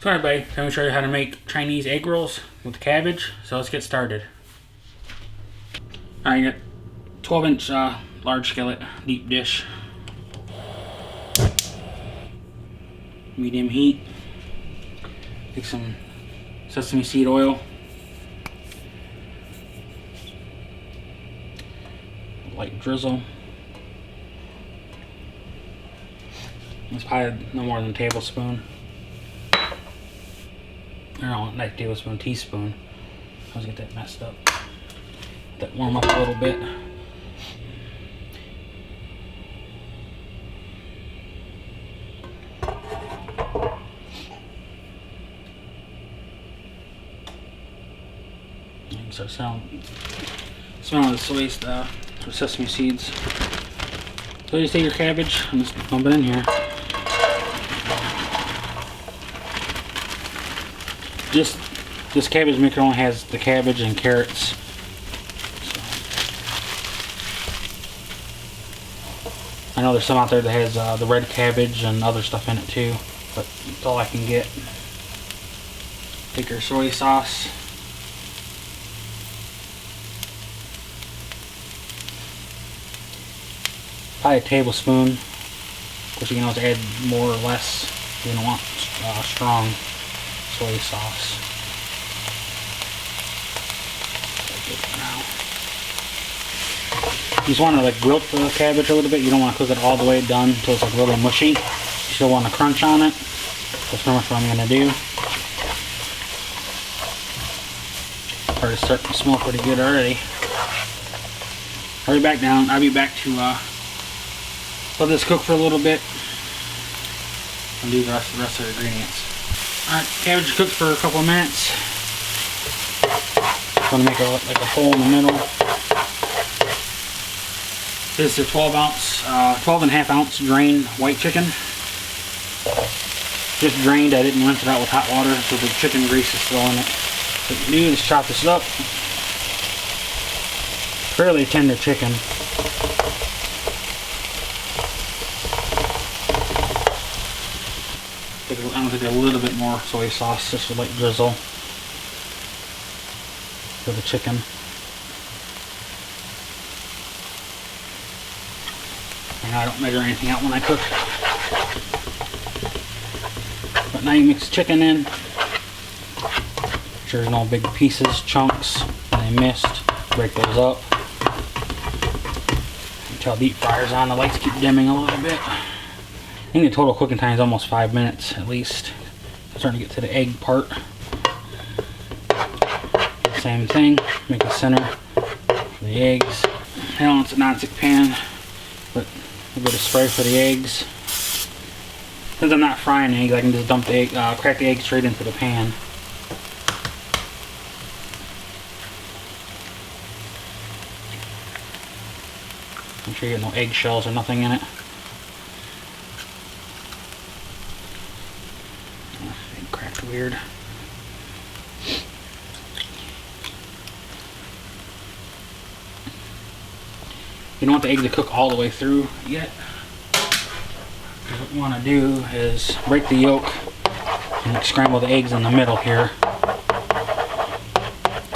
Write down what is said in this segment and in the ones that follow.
So everybody, I'm going to show you how to make Chinese egg rolls with cabbage. So let's get started. Alright, you got 12-inch large skillet, deep dish. Medium heat. Take some sesame seed oil. Light drizzle. It's probably no more than a tablespoon. No, not a tablespoon, teaspoon. I was get that messed up. Let that warm up a little bit. You can start smelling the soy stuff, or sesame seeds. So you just take your cabbage and just dump it in here. This cabbage maker only has the cabbage and carrots. So, I know there's some out there that has the red cabbage and other stuff in it too, but that's all I can get. Take your soy sauce. Probably a tablespoon. Of course, you can always add more or less if you don't want strong soy sauce. You just want to like wilt the cabbage a little bit. You don't want to cook it all the way done until it's like really mushy. You still want to crunch on it. That's pretty much what I'm going to do. Already starting to smell pretty good already. I'll be back down. I'll be back to let this cook for a little bit and do the rest of the ingredients. Alright, cabbage cooked for a couple of minutes. I'm going to make like a hole in the middle. This is a 12.5 ounce drained white chicken. Just drained, I didn't rinse it out with hot water, so the chicken grease is still in it. What you do is chop this up. Fairly tender chicken. I'm going to take a little bit more soy sauce, just a light drizzle for the chicken. And I don't measure anything out when I cook. But now you mix the chicken in. Make sure there's no big pieces, chunks that I missed. Break those up. Until deep fryer's on, the lights keep dimming a little bit. I think the total cooking time is almost 5 minutes at least. I'm starting to get to the egg part. Same thing, make a center for the eggs. I know it's a non-stick pan, but a bit of spray for the eggs. Since I'm not frying eggs, I can just dump the egg, crack the egg straight into the pan. Make sure you get no eggshells or nothing in it. Cracked weird. You don't want the egg to cook all the way through yet. What you want to do is break the yolk and scramble the eggs in the middle here.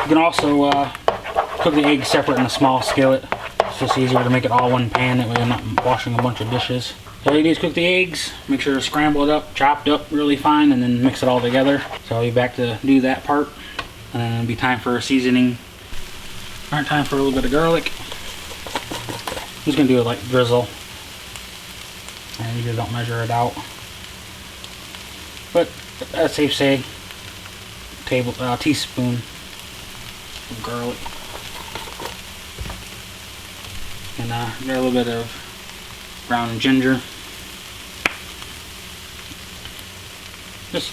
You can also cook the eggs separate in a small skillet. It's just easier to make it all one pan, that way you're not washing a bunch of dishes. So all you do is cook the eggs, make sure to scramble it up, chopped up really fine, and then mix it all together. So I'll be back to do that part, and then it'll be time for seasoning. Alright, time for a little bit of garlic. I'm just going to do a light drizzle. And you just don't measure it out. But that's safe to say, teaspoon of garlic. And got a little bit of brown ginger. Just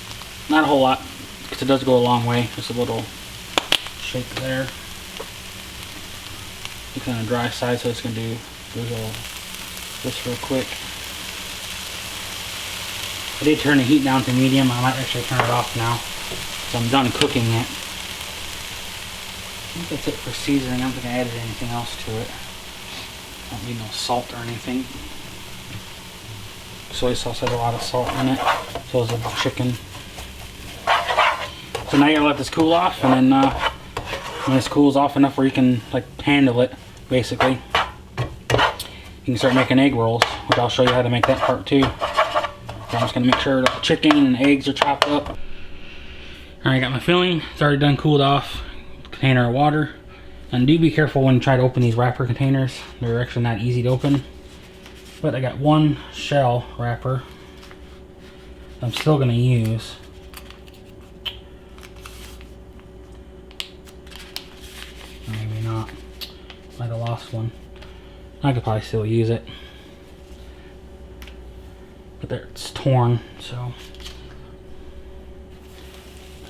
not a whole lot, because it does go a long way. Just a little shake there. It's on the dry side, so it's going to do this real quick. I did turn the heat down to medium. I might actually turn it off now, so I'm done cooking it. I think that's it for seasoning. I don't think I added anything else to it. I don't need no salt or anything. Soy sauce has a lot of salt in it. So does the chicken. So now you gotta let this cool off, and then when this cools off enough where you can like handle it, basically, you can start making egg rolls, which I'll show you how to make that part too. So I'm just gonna make sure the chicken and eggs are chopped up. All right, I got my filling. It's already done cooled off. Container of water. And do be careful when you try to open these wrapper containers. They're actually not easy to open. But I got one shell wrapper I'm still gonna use. Maybe not. Might have lost one. I could probably still use it. But there, it's torn, so.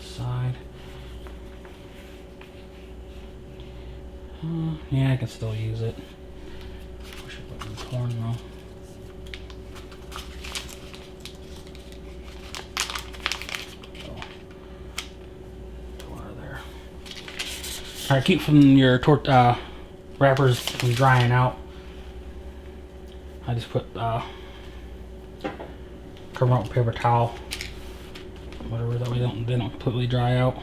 Side. Yeah, I can still use it. Wish it wasn't torn though. Alright, keep from your wrappers from drying out. I just put cover them up with paper towel, whatever, that way they don't completely dry out.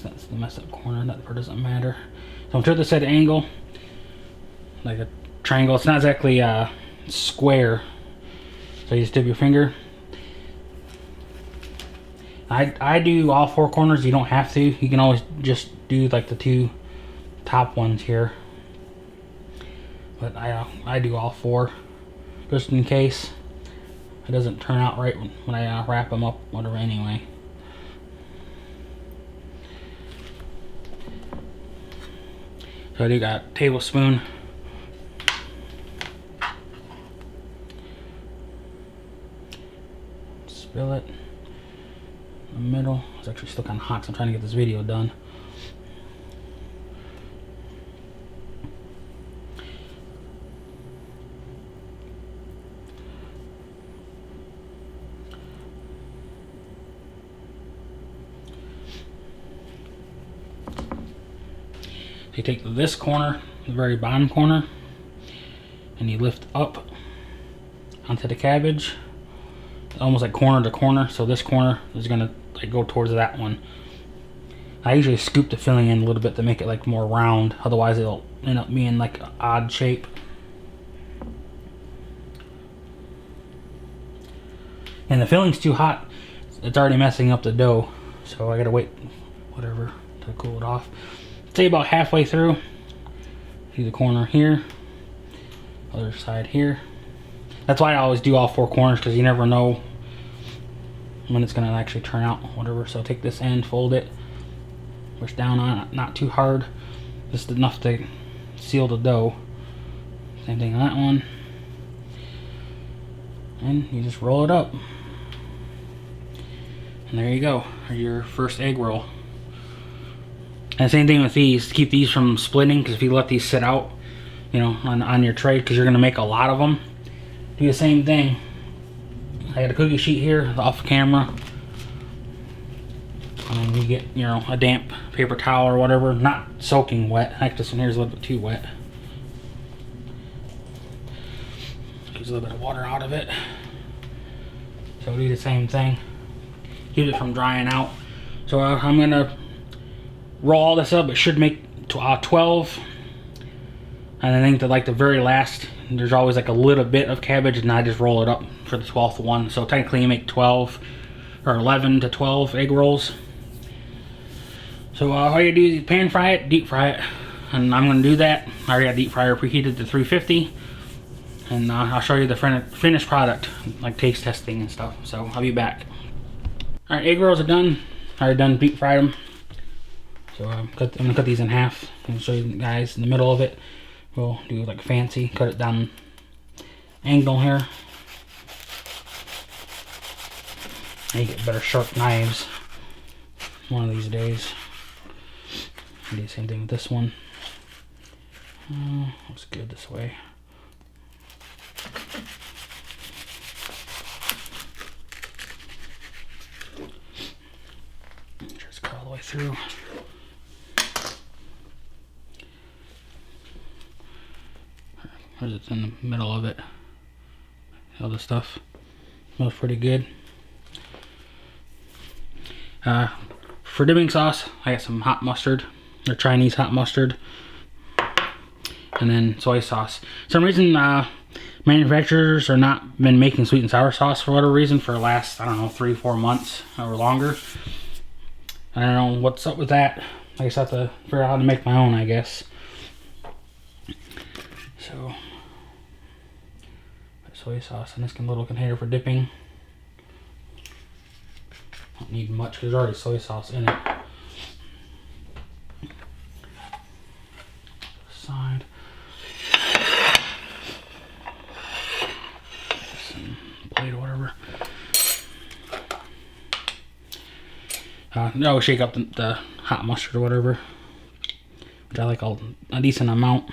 That's the messed up corner. That part doesn't matter. So I'm sure this at an angle, like a triangle. It's not exactly square. So you just dip your finger. I do all four corners. You don't have to. You can always just do like the two top ones here. But I do all four, just in case it doesn't turn out right when I wrap them up, whatever, anyway. So I do got a tablespoon. Spill it. The middle. It's actually still kind of hot, so I'm trying to get this video done. So you take this corner, the very bottom corner, and you lift up onto the cabbage, almost like corner to corner. So this corner is gonna like go towards that one. I usually scoop the filling in a little bit to make it like more round, otherwise it'll end up being like an odd shape. And the filling's too hot, it's already messing up the dough, so I gotta wait whatever to cool it off. Say about halfway through. See the corner here, other side here. That's why I always do all four corners, because you never know when it's gonna actually turn out, whatever. So take this end, fold it, push down on it, not too hard, just enough to seal the dough. Same thing on that one. And you just roll it up. And there you go, your first egg roll. And same thing with these, keep these from splitting, because if you let these sit out, you know, on your tray, because you're gonna make a lot of them, do the same thing. I got a cookie sheet here off camera. And you get, you know, a damp paper towel or whatever, not soaking wet. Actually, this one here is a little bit too wet. Use a little bit of water out of it. So do the same thing. Keep it from drying out. So I'm gonna roll all this up. It should make 12. And I think that like the very last, there's always like a little bit of cabbage, and I just roll it up for the 12th one. So technically you make 12 or 11 to 12 egg rolls. So all you do is you pan fry it, deep fry it, and I'm gonna do that. I already got deep fryer preheated to 350, and I'll show you the finished product, like taste testing and stuff. So I'll be back. All right, egg rolls are done. I already done deep fried them. So I'm gonna cut these in half and show you guys in the middle of it. We'll do like fancy, cut it down angle here. And you get better sharp knives one of these days. Do the same thing with this one. Looks good this way. Just cut all the way through. Where's it in the middle of it? All this stuff smells pretty good. For dipping sauce, I got some hot mustard, or Chinese hot mustard, and then soy sauce. For some reason, manufacturers are not been making sweet and sour sauce for whatever reason for the last, I don't know, 3-4 months or longer. I don't know what's up with that. I guess I have to figure out how to make my own, I guess. So, put soy sauce in this little container for dipping. Don't need much because there's already soy sauce in it. Side. Some plate or whatever. I always shake up the hot mustard or whatever, which I like a decent amount.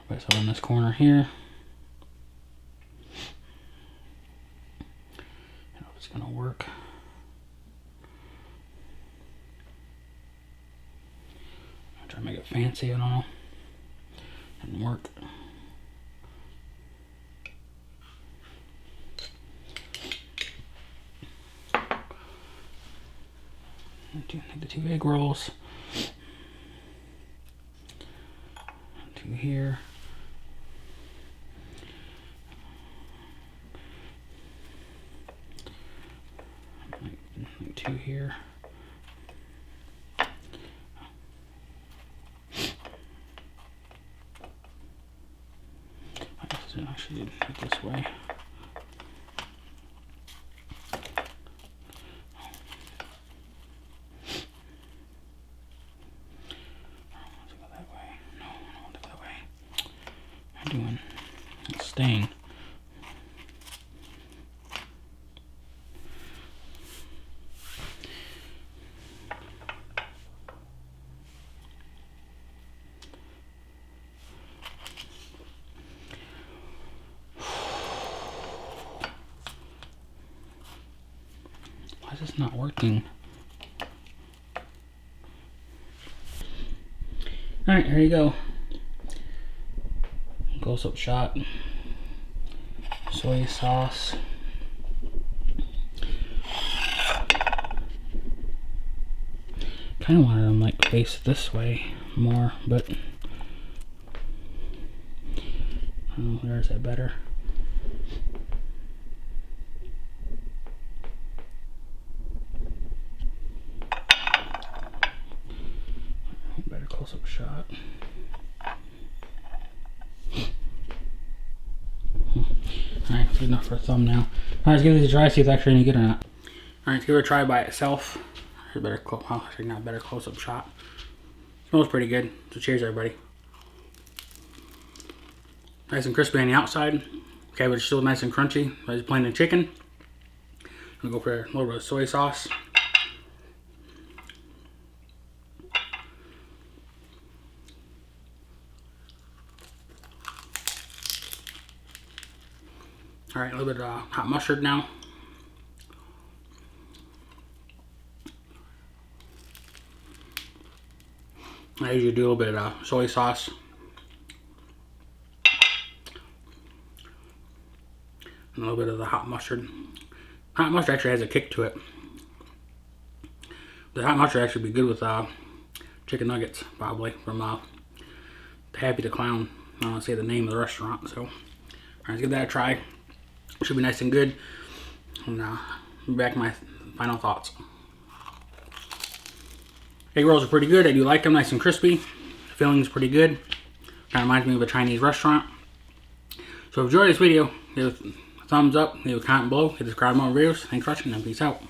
Put some in this corner here. I don't know if it's gonna work. I'll try to make it fancy, I don't know. Didn't work. Need the 2 egg rolls. 2 here. 2 here. I should do it this way. Doing it's staying. Why is this not working? All right, here you go. Close-up shot, soy sauce, kind of wanted them like face this way more, but I don't know, there's that better. Better close-up shot. Alright, good enough for a thumbnail. Alright, let's give these a try, see if it's actually any good or not. Alright, let's give it a try by itself. Here's a better, actually not a better close-up shot. Smells pretty good. So cheers, everybody. Nice and crispy on the outside. Cabbage is still nice and crunchy. I just plain the chicken. I'm gonna go for a little bit of soy sauce. Alright, a little bit of hot mustard now. I usually do a little bit of soy sauce. And a little bit of the hot mustard. Hot mustard actually has a kick to it. The hot mustard actually would be good with chicken nuggets, probably, from Happy the Clown. I don't want to say the name of the restaurant, so. Alright, let's give that a try. Should be nice and good. And I'll be back to my final thoughts. Egg rolls are pretty good. I do like them, nice and crispy. The filling's pretty good. Kind of reminds me of a Chinese restaurant. So if you enjoyed this video, give it a thumbs up, leave a comment below, hit subscribe for more videos. Thanks for watching and peace out.